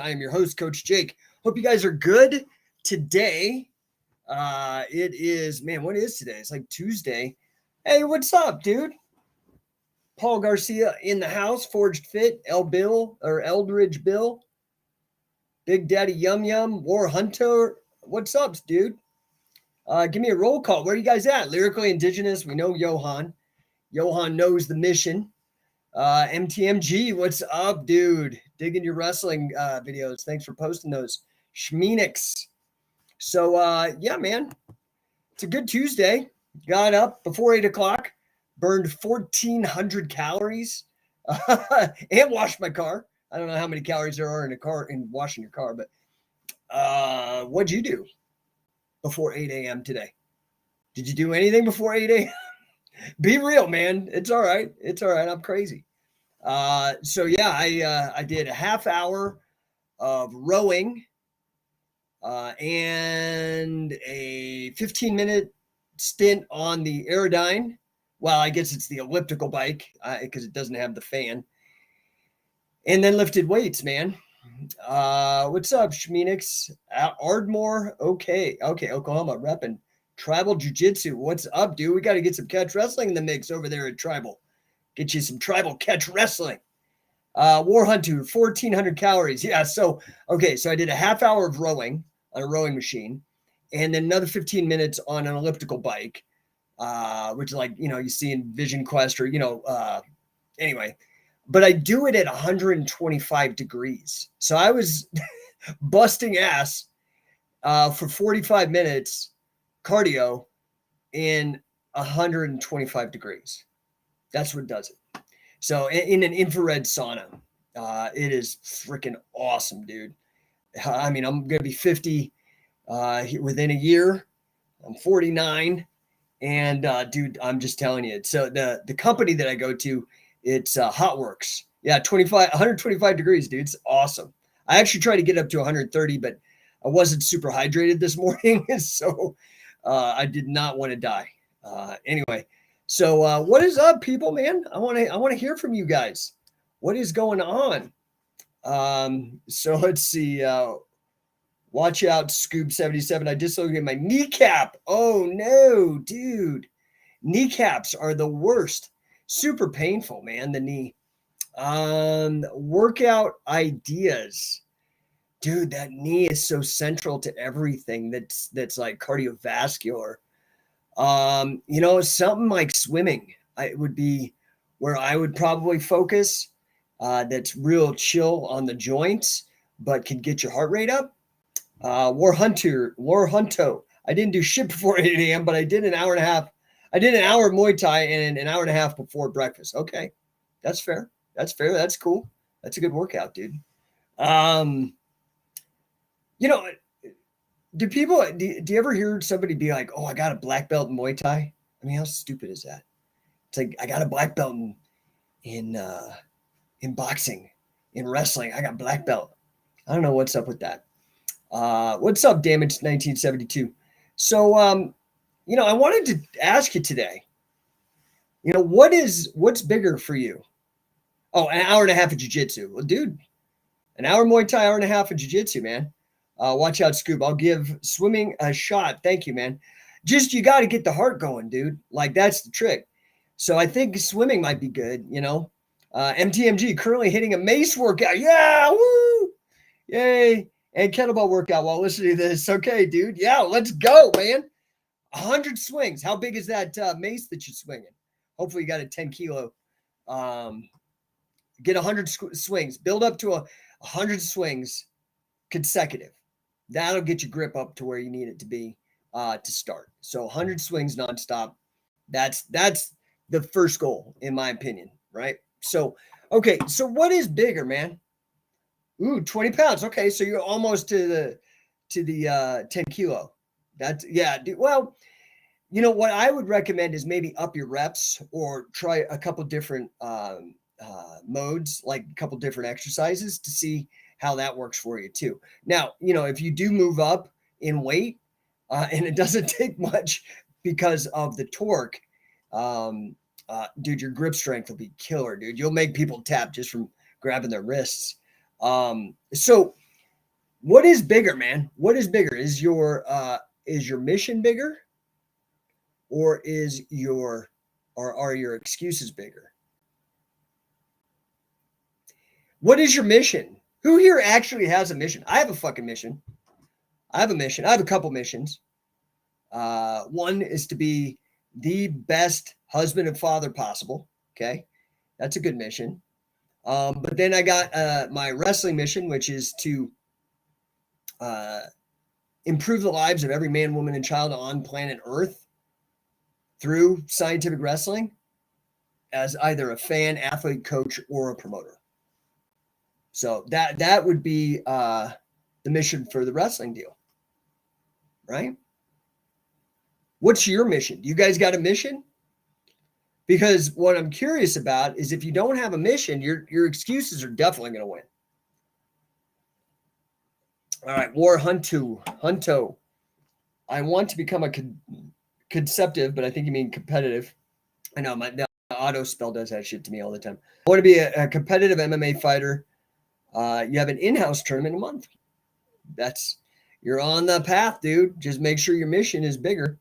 I am your host, Coach Jake. Hope you guys are good today. It is, man, what is today? It's like Tuesday. Hey, what's up, dude? Paul Garcia in the house, Forged Fit, Eldridge Bill, Big Daddy Yum Yum, War Hunter. What's up, dude? Give me a roll call. Where are you guys at? Lyrically Indigenous. We know Johan. Johan knows the mission. MTMG, what's up, dude? Digging your wrestling videos. Thanks for posting those. Schmeenix. So, yeah, man, it's a good Tuesday. Got up before 8 o'clock, burned 1,400 calories, and washed my car. I don't know how many calories there are in a car in washing your car, but what'd you do before 8 a.m. today? Did you do anything before 8 a.m.? Be real, man. It's all right. It's all right. I'm crazy. So yeah, I did a half hour of rowing and a 15-minute stint on the Aerodyne. Well, I guess it's the elliptical bike because it doesn't have the fan. And then lifted weights, man. What's up, Schmeenix? Ardmore, okay, Oklahoma, repping. Tribal Jiu-Jitsu, what's up, dude? We got to get some catch wrestling in the mix over there at Tribal. Get you some Tribal catch wrestling. War Hunter, 1,400 calories. Yeah, so I did a half hour of rowing on a rowing machine and then another 15 minutes on an elliptical bike, which is like, you see in Vision Quest or, anyway. But I do it at 125 degrees. So I was busting ass for 45 minutes cardio in 125 degrees. That's what does it. So in an infrared sauna, it is freaking awesome, dude. I mean, I'm going to be 50 within a year. I'm 49. And dude, I'm just telling you. So the company that I go to, it's Hotworks. Yeah, 125 degrees, dude. It's awesome. I actually tried to get up to 130, but I wasn't super hydrated this morning. So I did not want to die. Anyway, so what is up, people, man? I want to hear from you guys. What is going on? So let's see. Watch out, Scoob77. I dislocated my kneecap. Oh no, dude. Kneecaps are the worst. Super painful, man. The knee. Workout ideas. Dude, that knee is so central to everything that's like cardiovascular. Something like swimming, it would be where I would probably focus. That's real chill on the joints, but can get your heart rate up. War Hunto. I didn't do shit before 8 a.m., but I did an hour and a half. I did an hour of Muay Thai and an hour and a half before breakfast. Okay, that's fair. That's fair. That's cool. That's a good workout, dude. Do you ever hear somebody be like, oh, I got a black belt in Muay Thai? I mean, how stupid is that? It's like, I got a black belt in boxing, in wrestling. I got black belt. I don't know what's up with that. What's up, Damage 1972? So, I wanted to ask you today, what's bigger for you? Oh, an hour and a half of jiu-jitsu. Well, dude, an hour Muay Thai, hour and a half of jiu-jitsu, man. Watch out, Scoop. I'll give swimming a shot. Thank you, man. Just, you got to get the heart going, dude. Like, that's the trick. So I think swimming might be good, MTMG, currently hitting a Mace Workout. Yeah, woo! Yay. And Kettlebell Workout while listening to this. Okay, dude. Yeah, let's go, man. 100 swings. How big is that mace that you're swinging? Hopefully you got a 10 kilo. Get 100 swings. Build up to 100 swings consecutive. That'll get your grip up to where you need it to be to start. So 100 swings nonstop. That's the first goal, in my opinion, right? So, okay. So what is bigger, man? Ooh, 20 pounds. Okay, so you're almost to the 10 kilo. That's, yeah. Well, what I would recommend is maybe up your reps or try a couple different modes, like a couple different exercises to see how that works for you too. Now, if you do move up in weight and it doesn't take much because of the torque, dude, your grip strength will be killer, dude. You'll make people tap just from grabbing their wrists. So What is bigger, man? What is bigger? Is your mission bigger, or are your excuses bigger? What is your mission? Who here actually has a mission? I have a fucking mission. I have a mission. I have a couple missions. One is to be the best husband and father possible. Okay. That's a good mission. But then I got my wrestling mission, which is to improve the lives of every man, woman, and child on planet Earth through scientific wrestling as either a fan, athlete, coach, or a promoter. So that would be the mission for the wrestling deal, right? What's your mission? You guys got a mission? Because what I'm curious about is if you don't have a mission, your excuses are definitely going to win. All right, War Hunto. I want to become a conceptive, but I think you mean competitive. I know the auto spell does that shit to me all the time. I want to be a competitive MMA fighter. You have an in-house tournament a month. You're on the path, dude. Just make sure your mission is bigger.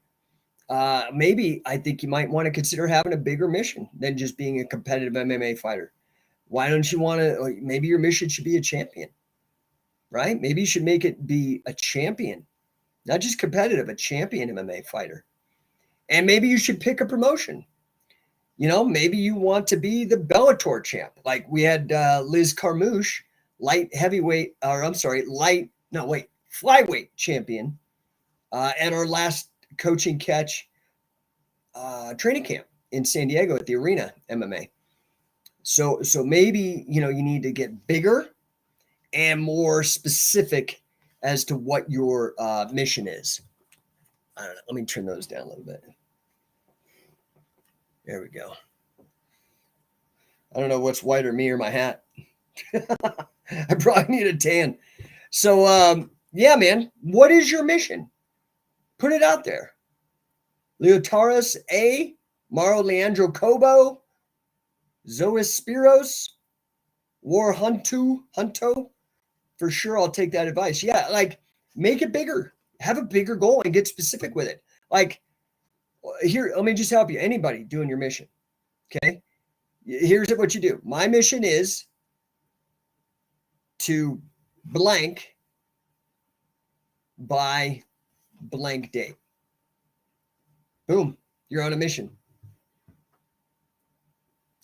Maybe I think you might want to consider having a bigger mission than just being a competitive MMA fighter. Why don't you want to? Maybe your mission should be a champion, right? Maybe you should make it be a champion, not just competitive, a champion MMA fighter. And maybe you should pick a promotion. Maybe you want to be the Bellator champ. Like we had Liz Carmouche, flyweight champion at our last coaching catch training camp in San Diego at the Arena MMA. So maybe, you need to get bigger and more specific as to what your mission is. I don't know. Let me turn those down a little bit. There we go. I don't know what's whiter, me or my hat. I probably need a tan. So, yeah, man, what is your mission? Put it out there. Leotaris A, Mauro Leandro Cobo, Zois Spiros, War Hunto. For sure, I'll take that advice. Yeah, make it bigger. Have a bigger goal and get specific with it. Here, let me just help you. Anybody doing your mission, okay? Here's what you do. My mission is to blank by blank date. Boom, you're on a mission.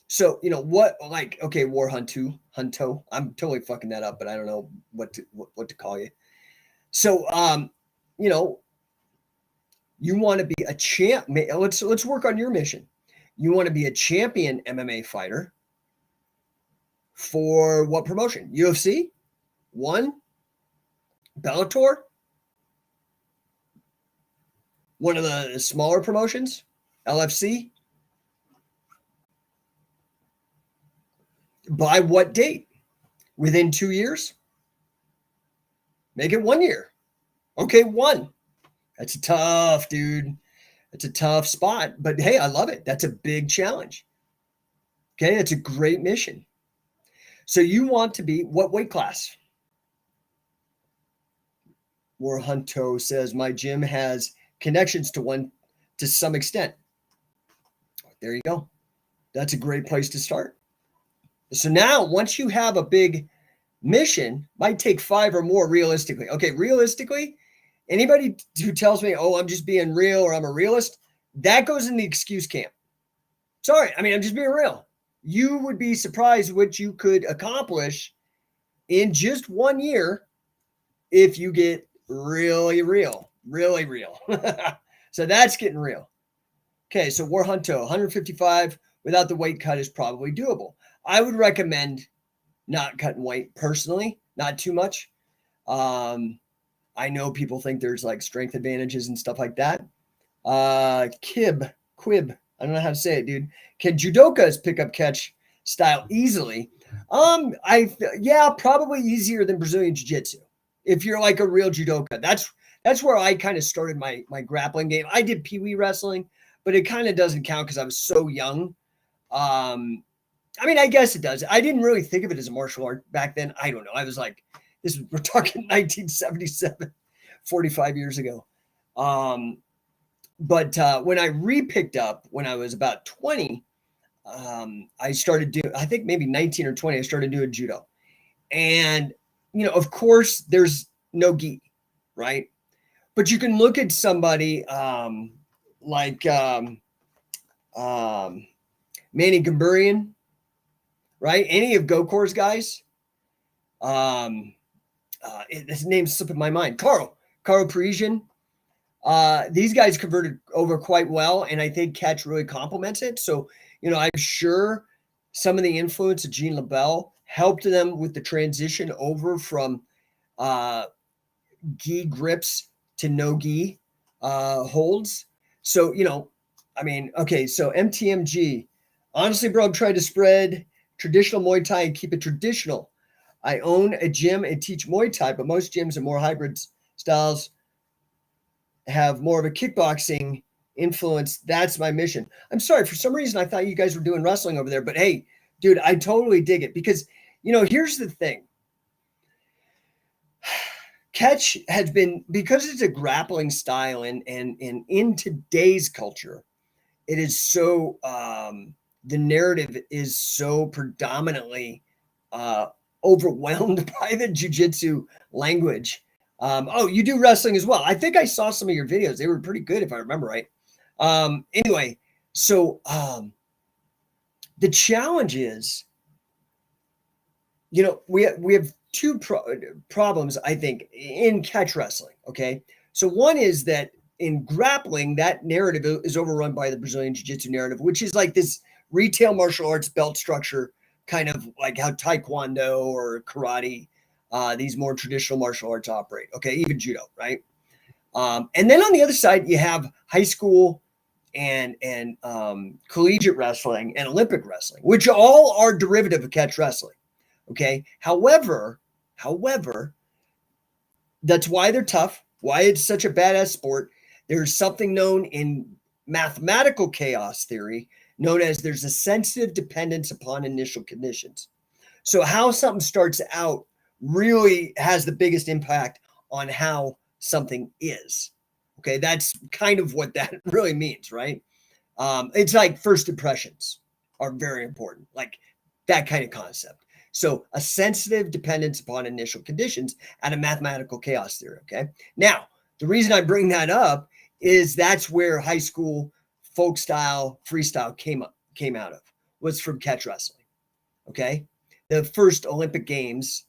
So, okay, War Hunto. I'm totally fucking that up, but I don't know what to call you. So, you want to be a champ. Let's work on your mission. You want to be a champion MMA fighter for what promotion? UFC? 1? Bellator? One of the smaller promotions? LFC? By what date? Within 2 years? Make it 1 year. Okay, 1. That's tough, dude. It's a tough spot, but hey, I love it. That's a big challenge. Okay, it's a great mission. So you want to be what weight class? War Hunto says, my gym has connections to one to some extent. There you go. That's a great place to start. So now, once you have a big mission, might take 5 or more realistically. Okay, realistically, anybody who tells me, oh, I'm just being real or I'm a realist, that goes in the excuse camp. Sorry, I'm just being real. You would be surprised what you could accomplish in just 1 year if you get really real. So that's getting real. Okay, so War Hunto, 155 without the weight cut is probably doable. I would recommend not cutting weight personally, not too much. I know people think there's strength advantages and stuff like that. Quib, I don't know how to say it, dude. Can judokas pick up catch style easily? Yeah, probably easier than Brazilian jiu-jitsu. If you're a real judoka, that's where I kind of started my grappling game. I did pee-wee wrestling, but it kind of doesn't count because I was so young. I guess it does. I didn't really think of it as a martial art back then. I don't know. I was We're talking 1977, 45 years ago. But when I re-picked up when I was about 20, I started doing, I think maybe 19 or 20, I started doing judo. And, of course, there's no gi, right? But you can look at somebody like Manny Gamburian, right? Any of Gokor's guys. His name's slipping my mind. Carl Parisian. These guys converted over quite well, and I think catch really complements it. So, I'm sure some of the influence of Gene LaBelle helped them with the transition over from gi grips to no gi holds. So, okay, so MTMG. Honestly, bro, I'm trying to spread traditional Muay Thai and keep it traditional. I own a gym and teach Muay Thai, but most gyms are more hybrid styles, have more of a kickboxing influence. That's my mission. I'm sorry, for some reason I thought you guys were doing wrestling over there, but hey, dude, I totally dig it because, here's the thing. Catch has been, because it's a grappling style and in today's culture, it is so, the narrative is so predominantly overwhelmed by the jiu-jitsu language. You do wrestling as well. I think I saw some of your videos. They were pretty good, if I remember right. Anyway, so the challenge is, we have two problems, I think, in catch wrestling. Okay. So one is that in grappling, that narrative is overrun by the Brazilian jiu-jitsu narrative, which is like this retail martial arts belt structure, kind of like how Taekwondo or karate, these more traditional martial arts operate. Okay. Even judo, right? And then on the other side, you have high school and collegiate wrestling and Olympic wrestling, which all are derivative of catch wrestling. Okay. However, that's why they're tough, why it's such a badass sport. There's something known in mathematical chaos theory known as there's a sensitive dependence upon initial conditions. So how something starts out really has the biggest impact on how something is. Okay. That's kind of what that really means, right? It's like first impressions are very important, like that kind of concept. So a sensitive dependence upon initial conditions and a mathematical chaos theory. Okay. Now, the reason I bring that up is that's where high school folk style freestyle came out of, was from catch wrestling. Okay. The first Olympic Games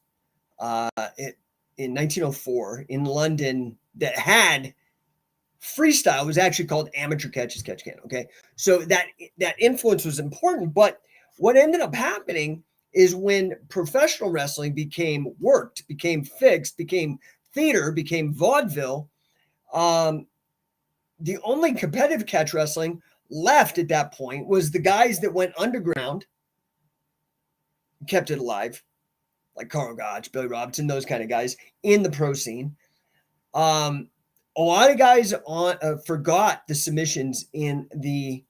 in 1904 in London that had freestyle was actually called amateur catch can. Okay. So that influence was important, but what ended up happening is when professional wrestling became worked, became fixed, became theater, became vaudeville, the only competitive catch wrestling left at that point was the guys that went underground, kept it alive, like Carl Gotch, Billy Robinson, those kind of guys in the pro scene. A lot of guys forgot the submissions in the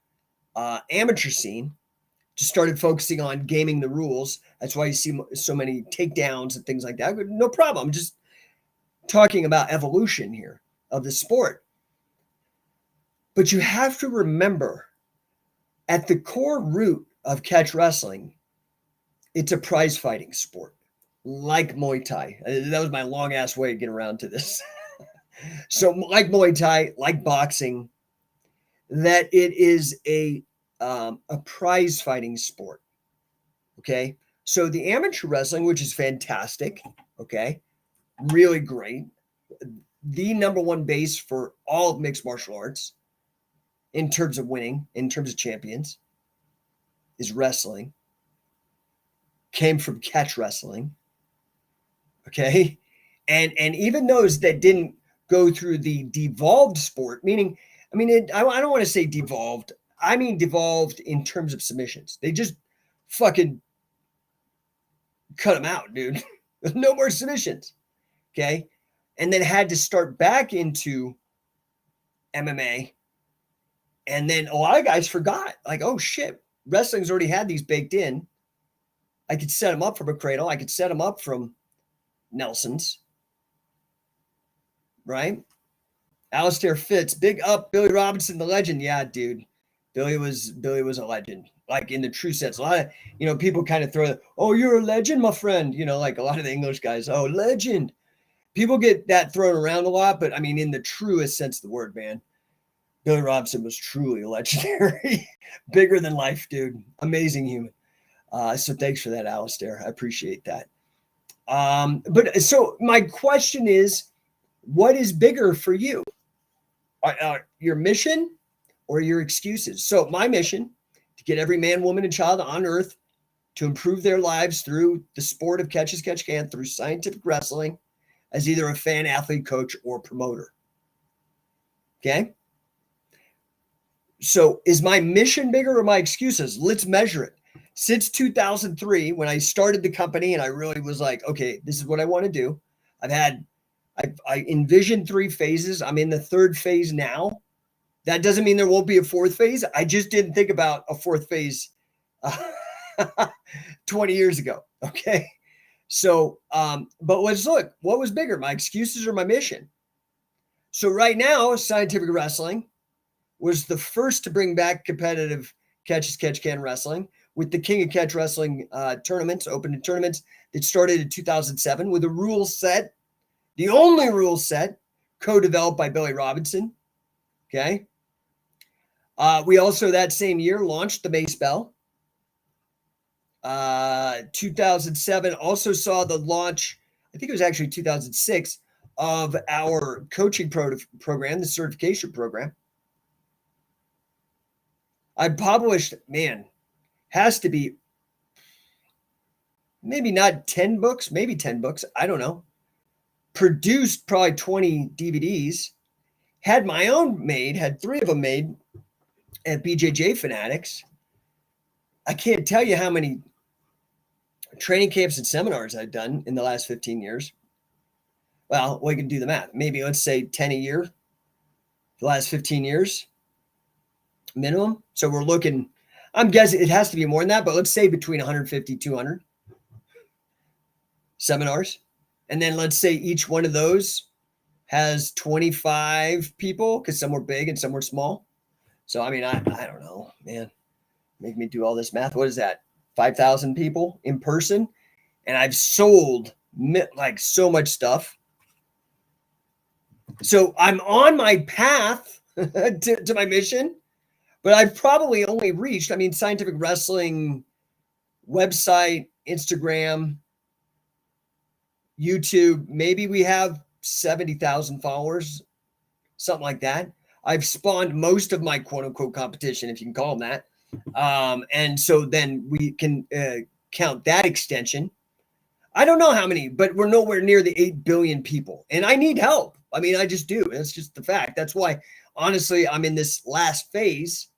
amateur scene, just started focusing on gaming the rules. That's why you see so many takedowns and things like that. No problem. I'm just talking about evolution here of the sport. But you have to remember, at the core root of catch wrestling, it's a prize fighting sport, like Muay Thai. That was my long ass way to get around to this. So like Muay Thai, like boxing, that it is a prize fighting sport. Okay. So the amateur wrestling, which is fantastic. Okay. Really great. The number one base for all of mixed martial arts in terms of winning, in terms of champions, is wrestling. Came from catch wrestling. Okay. And even those that didn't go through the devolved sport, meaning, I don't want to say devolved. I mean, devolved in terms of submissions. They just fucking cut them out, dude. No more submissions. Okay. And then had to start back into MMA. And then a lot of guys forgot, like, oh shit, wrestling's already had these baked in. I could set them up from a cradle. I could set them up from Nelsons, right? Alistair Fitz, big up Billy Robinson, the legend. Yeah, dude. Billy was a legend, like in the true sense. A lot of, people kind of throw, oh, you're a legend, my friend. Like a lot of the English guys, oh, legend. People get that thrown around a lot, but I mean, in the truest sense of the word, man, Billy Robinson was truly legendary. Bigger than life, dude. Amazing human. So thanks for that, Alistair. I appreciate that. But so my question is, what is bigger for you? Your mission or your excuses? So my mission, to get every man, woman, and child on earth to improve their lives through the sport of catch as catch can, through scientific wrestling, as either a fan, athlete, coach, or promoter. Okay? So is my mission bigger or my excuses? Let's measure it. Since 2003, when I started the company and I really was like, okay, this is what I want to do. I envisioned 3 phases. I'm in the 3rd phase now. That doesn't mean there won't be a 4th phase. I just didn't think about a 4th phase 20 years ago. Okay. So, but let's look, what was bigger, my excuses or my mission? So right now, scientific wrestling was the first to bring back competitive catch as catch can wrestling with the King of Catch Wrestling tournaments, open tournaments that started in 2007 with a rule set, the only rule set co-developed by Billy Robinson. Okay. We also that same year launched the Mace Bell. 2007 also saw the launch, I think it was actually 2006, of our coaching program, the certification program. I published, has to be maybe not 10 books, maybe 10 books. I don't know. Produced probably 20 DVDs. Had my own made, had 3 of them made at BJJ Fanatics. I can't tell you how many training camps and seminars I've done in the last 15 years. Well, we can do the math. Maybe let's say 10 a year, the last 15 years minimum. So we're looking, I'm guessing it has to be more than that, but let's say between 150, 200 seminars. And then let's say each one of those has 25 people because some were big and some were small. So, I mean, I don't know, man, make me do all this math. What is that? 5,000 people in person. And I've sold like so much stuff. So I'm on my path to my mission, but I've probably only reached, scientific wrestling website, Instagram, YouTube, maybe we have 70,000 followers, something like that. I've spawned most of my quote unquote competition, if you can call them that. And so then we can count that extension. I don't know how many, but we're nowhere near the 8 billion people. And I need help. I just do. That's just the fact. That's why, honestly, I'm in this last phase.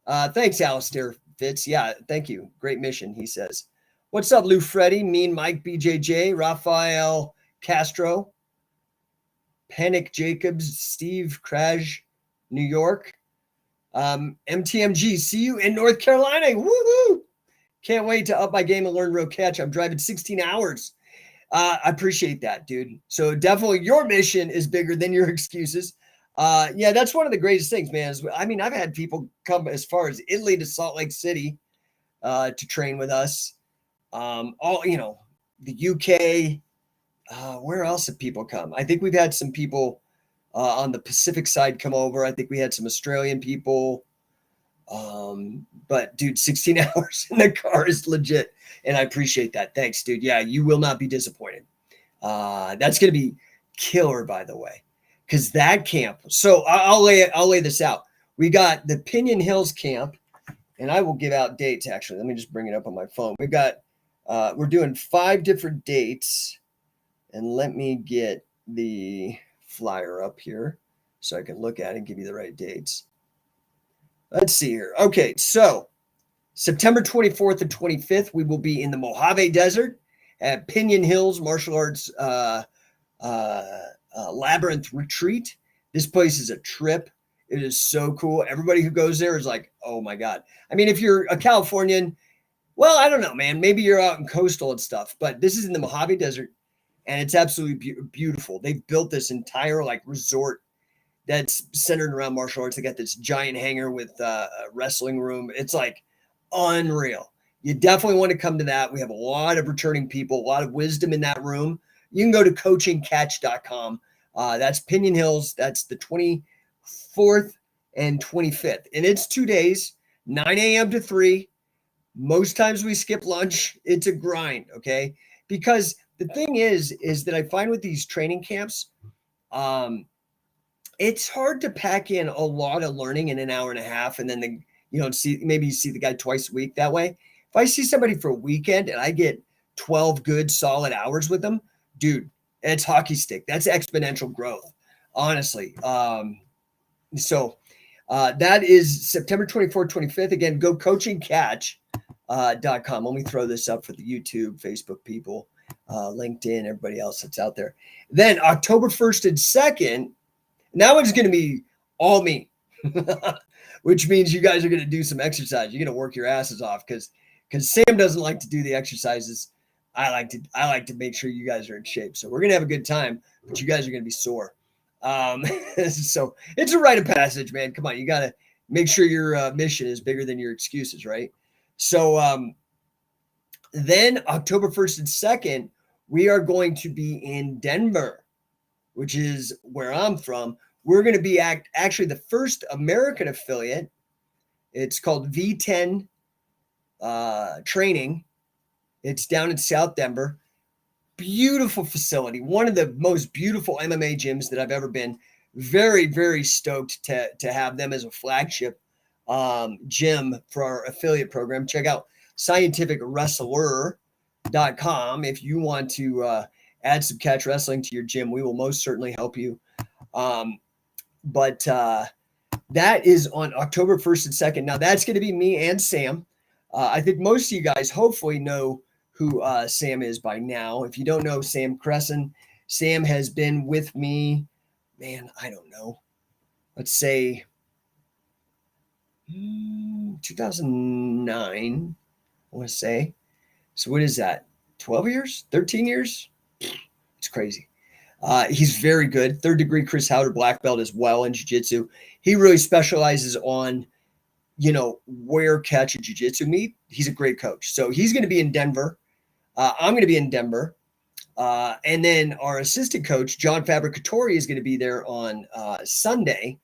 Thanks, Alistair Fitz. Yeah, thank you. Great mission, he says. What's up, Lou Freddy, Mean Mike BJJ, Rafael Castro, Panic Jacobs, Steve Kraj, New York, MTMG, see you in North Carolina. Woohoo! Can't wait to up my game and learn real catch. I'm driving 16 hours. I appreciate that, dude. So definitely your mission is bigger than your excuses. Yeah, that's one of the greatest things, man. I've had people come as far as Italy to Salt Lake City to train with us. The UK. Where else have people come? I think we've had some people on the Pacific side come over. I think we had some Australian people. But dude, 16 hours in the car is legit. And I appreciate that. Thanks, dude. Yeah, you will not be disappointed. That's going to be killer, by the way, because that camp. So I'll lay this out. We got the Pinyon Hills camp, and I will give out dates. Actually, let me just bring it up on my phone. We've got, we're doing 5 different dates, and let me get the flyer up here so I can look at it and give you the right dates. Let's see here. Okay, so September 24th and 25th, we will be in the Mojave Desert at Pinyon Hills Martial Arts Labyrinth Retreat. This place is a trip. It is so cool. Everybody who goes there is like, oh my God. If you're a Californian, well, I don't know, man. Maybe you're out in coastal and stuff, but this is in the Mojave Desert. and it's absolutely beautiful. They've built this entire like resort that's centered around martial arts. They got this giant hangar with a wrestling room. It's like unreal. You definitely want to come to that. We have a lot of returning people, a lot of wisdom in that room. You can go to coachingcatch.com. That's Pinyon Hills. That's the 24th and 25th. And it's 2 days, 9 a.m. to 3. Most times we skip lunch. It's a grind, okay? Because the thing is that I find with these training camps, it's hard to pack in a lot of learning in an hour and a half, and then maybe you see the guy twice a week that way. If I see somebody for a weekend and I get 12 good solid hours with them, dude, it's hockey stick. That's exponential growth, honestly. So that is September 24th, 25th. Again, go coachingcatch.com. Let me throw this up for the YouTube, Facebook people, LinkedIn, everybody else that's out there. Then October 1st and 2nd, now it's going to be all me, which means you guys are going to do some exercise. You're going to work your asses off because Sam doesn't like to do the exercises. I like to make sure you guys are in shape. So we're going to have a good time, but you guys are going to be sore. So it's a rite of passage, man. Come on. You got to make sure your mission is bigger than your excuses, right? So then October 1st and 2nd, we are going to be in Denver, which is where I'm from. We're going to be actually the first American affiliate. It's called V10 Training. It's down in South Denver. Beautiful facility. One of the most beautiful MMA gyms that I've ever been. Very, very stoked to have them as a flagship gym for our affiliate program. Check out scientificwrestler.com if you want to add some catch wrestling to your gym. We will most certainly help you. But that is on October 1st and 2nd. Now, that's going to be me and Sam. I think most of you guys hopefully know who Sam is by now. If you don't know Sam Cresson, Sam has been with me, man, I don't know. Let's say 2009, I want to say. So what is that? 12 years? 13 years? It's crazy. He's very good. Third degree Chris Howder black belt as well in jiu-jitsu. He really specializes on, where catch and jiu-jitsu meet. He's a great coach. So he's going to be in Denver. I'm going to be in Denver. And then our assistant coach, John Fabricatori, is going to be there on Sunday.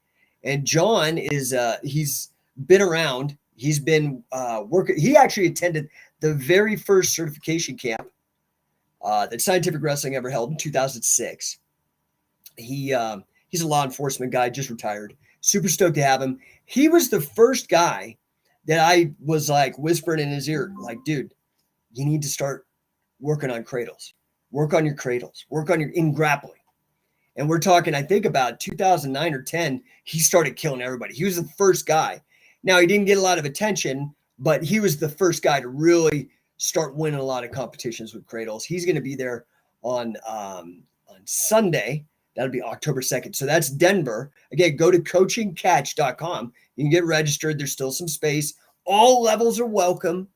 And John is, he's been around. He's been working. He actually attended the very first certification camp that Scientific Wrestling ever held in 2006. He's a law enforcement guy, just retired. Super stoked to have him. He was the first guy that I was like whispering in his ear, like, dude, you need to start working on cradles. Work on your cradles. Work on your in grappling. And we're talking, I think about 2009 or 10, he started killing everybody. He was the first guy. Now, he didn't get a lot of attention, but he was the first guy to really start winning a lot of competitions with cradles. He's going to be there on Sunday. That'll be October 2nd. So that's Denver. Again, go to coachingcatch.com. You can get registered. There's still some space. All levels are welcome.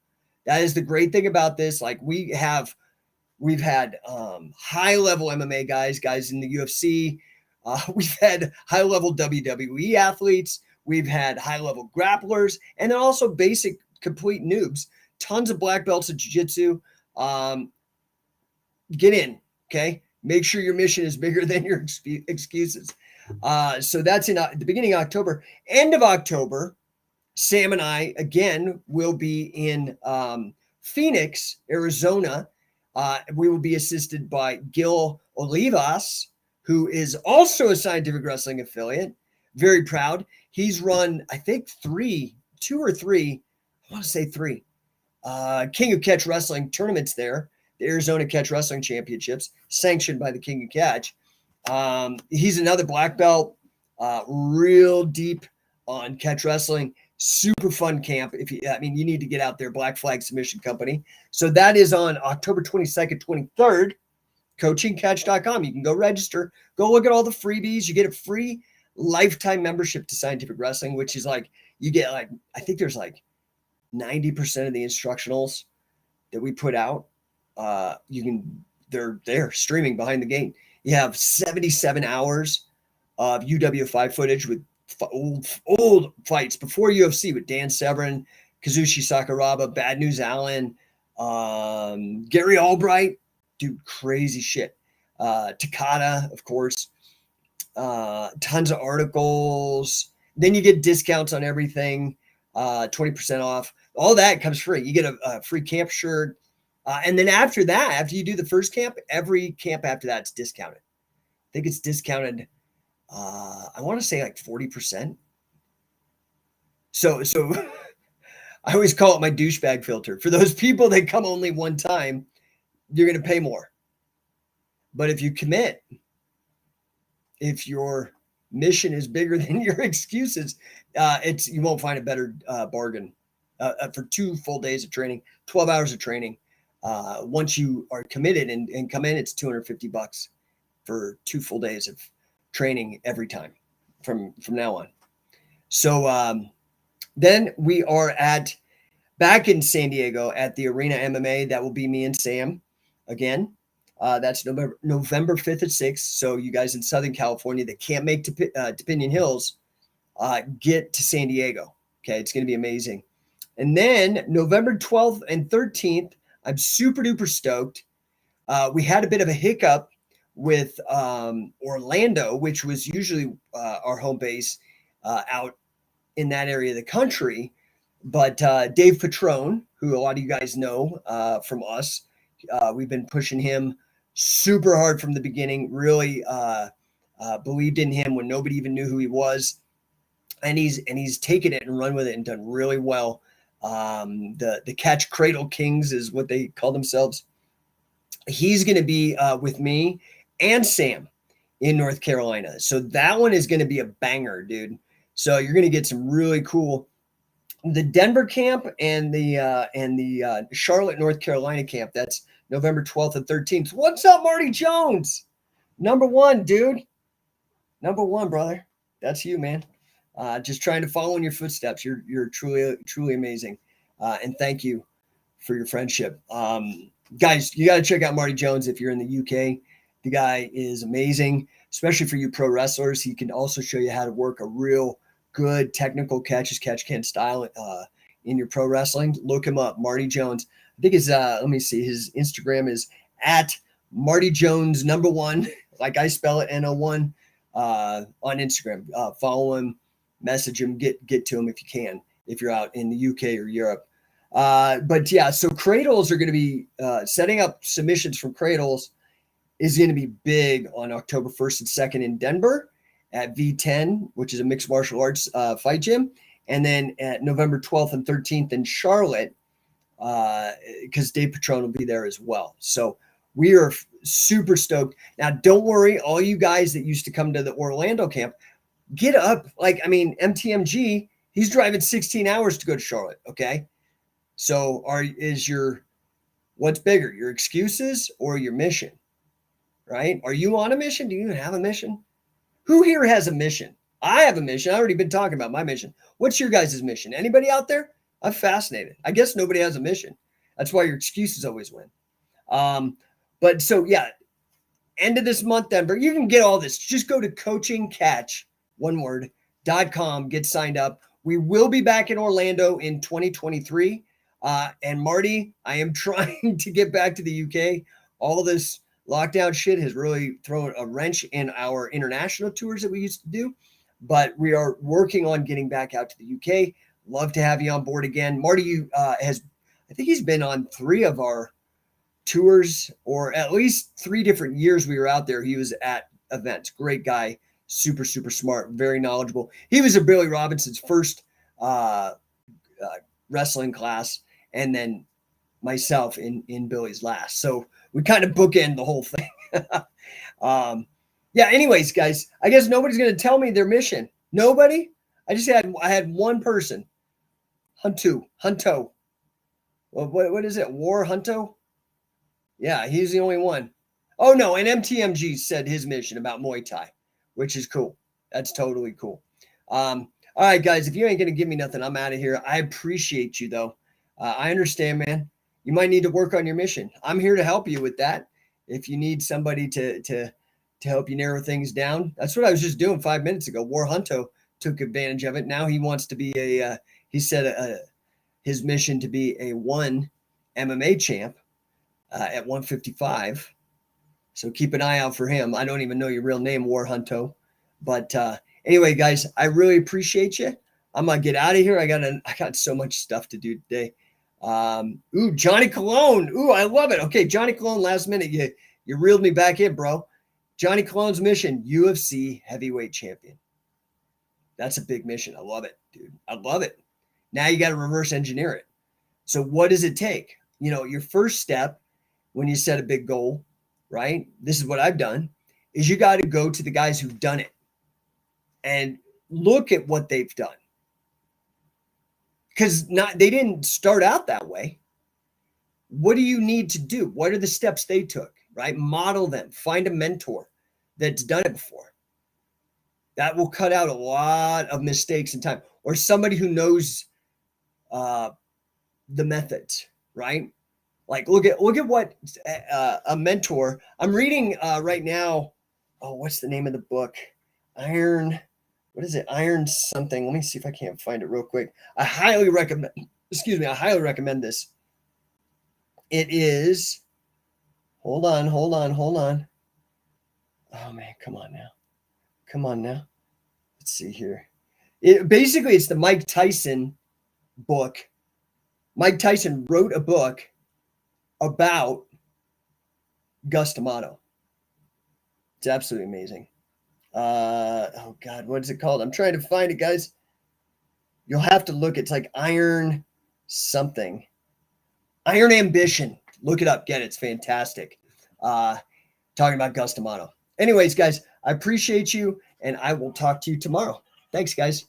That is the great thing about this. Like we've had high-level MMA guys in the UFC. We've had high-level WWE athletes. We've had high-level grapplers, and then also basic, complete noobs. Tons of black belts in jiu-jitsu. Get in, okay? Make sure your mission is bigger than your excuses. So that's in the beginning of October. End of October, Sam and I, again, will be in Phoenix, Arizona. We will be assisted by Gil Olivas, who is also a Scientific Wrestling affiliate. Very proud. He's run, I think, two or three, I want to say three, King of Catch Wrestling tournaments there, the Arizona Catch Wrestling Championships, sanctioned by the King of Catch. He's another black belt, real deep on catch wrestling. Super fun camp. You need to get out there. Black Flag Submission Company. So that is on October 22nd, 23rd, coachingcatch.com. You can go register, go look at all the freebies. You get a free lifetime membership to Scientific Wrestling, which is like, you get like, I think there's like 90% of the instructionals that we put out. The they're there streaming behind the gate. You have 77 hours of UW5 footage with old fights before UFC with Dan Severn, Kazushi Sakuraba, Bad News Allen, Gary Albright, dude, crazy shit. Takada, of course, tons of articles. Then you get discounts on everything, 20% off. All that comes free. You get a free camp shirt. And then after that, after you do the first camp, every camp after that is discounted. I think it's discounted, I want to say like 40%. So I always call it my douchebag filter. For those people that come only one time, you're going to pay more. But if you commit, if your mission is bigger than your excuses, you won't find a better bargain for 2 full days of training, 12 hours of training. Once you are committed and come in, it's $250 for 2 full days of training every time from now on. So then we are back in San Diego at the Arena MMA. That will be me and Sam again. That's November 5th at 6. So you guys in Southern California that can't make to Pinyon Hills, get to San Diego. Okay, it's going to be amazing. And then November 12th and 13th, I'm super duper stoked. We had a bit of a hiccup with Orlando, which was usually our home base out in that area of the country. But Dave Patrone, who a lot of you guys know from us, we've been pushing him super hard from the beginning, really believed in him when nobody even knew who he was. And he's taken it and run with it and done really well. The Catch Cradle Kings is what they call themselves. He's going to be with me and Sam in North Carolina. So that one is going to be a banger, dude. So you're going to get some really cool. The Denver camp and the Charlotte, North Carolina camp, that's November 12th and 13th. What's up, Marty Jones? Number 1, dude. Number 1, brother. That's you, man. Just trying to follow in your footsteps. You're truly amazing. And thank you for your friendship. Guys, you got to check out Marty Jones if you're in the UK. The guy is amazing, especially for you pro wrestlers. He can also show you how to work a real good technical catch can style in your pro wrestling. Look him up, Marty Jones. I think his let me see, his Instagram is at Marty Jones #1, like I spell it, No1, on Instagram. Follow him, message him, get to him if you can, if you're out in the UK or Europe. But yeah, so cradles are going to be setting up submissions from cradles is going to be big on October 1st and 2nd in Denver at V10, which is a mixed martial arts fight gym. And then at November 12th and 13th in Charlotte, because Dave Patrone will be there as well. So we are super stoked. Now, don't worry, all you guys that used to come to the Orlando camp, get up. Like, I mean, MTMG, he's driving 16 hours to go to Charlotte, okay? So what's bigger, your excuses or your mission, right? Are you on a mission? Do you even have a mission? Who here has a mission? I have a mission. I've already been talking about my mission. What's your guys' mission? Anybody out there? I'm fascinated. I guess nobody has a mission. That's why your excuses always win. But so, yeah, end of this month, Denver, you can get all this. Just go to coachingcatch.com, get signed up. We will be back in Orlando in 2023. And Marty, I am trying to get back to the UK. All this lockdown shit has really thrown a wrench in our international tours that we used to do, but we are working on getting back out to the UK. Love to have you on board again. Marty I think he's been on 3 of our tours, or at least 3 different years we were out there. He was at events. Great guy, super, super smart, very knowledgeable. He was at Billy Robinson's first wrestling class, and then myself in Billy's last. So we kind of bookend the whole thing. Yeah, anyways, guys, I guess nobody's going to tell me their mission. Nobody? I had one person. Hunto. Well, what is it? War Hunto? Yeah, he's the only one. Oh, no, and MTMG said his mission about Muay Thai, which is cool. That's totally cool. All right, guys, if you ain't going to give me nothing, I'm out of here. I appreciate you, though. I understand, man. You might need to work on your mission. I'm here to help you with that. If you need somebody to help you narrow things down, that's what I was just doing 5 minutes ago. War Hunto took advantage of it. Now he wants to be he said his mission to be a one MMA champ at 155. So keep an eye out for him. I don't even know your real name, War Hunto. But anyway, guys, I really appreciate you. I'm gonna get out of here. I got so much stuff to do today. Ooh, Johnny Colon. Ooh, I love it. Okay, Johnny Colon, last minute, you reeled me back in, bro. Johnny Colon's mission, UFC heavyweight champion. That's a big mission. I love it, dude. I love it. Now you got to reverse engineer it. So what does it take? You know, your first step when you set a big goal, right? This is what I've done, is you got to go to the guys who've done it and look at what they've done. Because they didn't start out that way. What do you need to do? What are the steps they took, right? Model them. Find a mentor that's done it before. That will cut out a lot of mistakes in time. Or somebody who knows the methods, right? Like look at what a mentor. I'm reading right now. Oh, what's the name of the book? Iron. What is it? Iron something. Let me see if I can't find it real quick. I highly recommend. Excuse me. I highly recommend this. It is. Hold on. Oh man, come on now. Let's see here. Basically, it's the Mike Tyson book. Mike Tyson wrote a book about Gus D'Amato. It's absolutely amazing. Oh God, what is it called? I'm trying to find it, guys. You'll have to look. It's like Iron something. Iron Ambition. Look it up. Get it. It's fantastic. Talking about Gus D'Amato. Anyways, guys, I appreciate you, and I will talk to you tomorrow. Thanks, guys.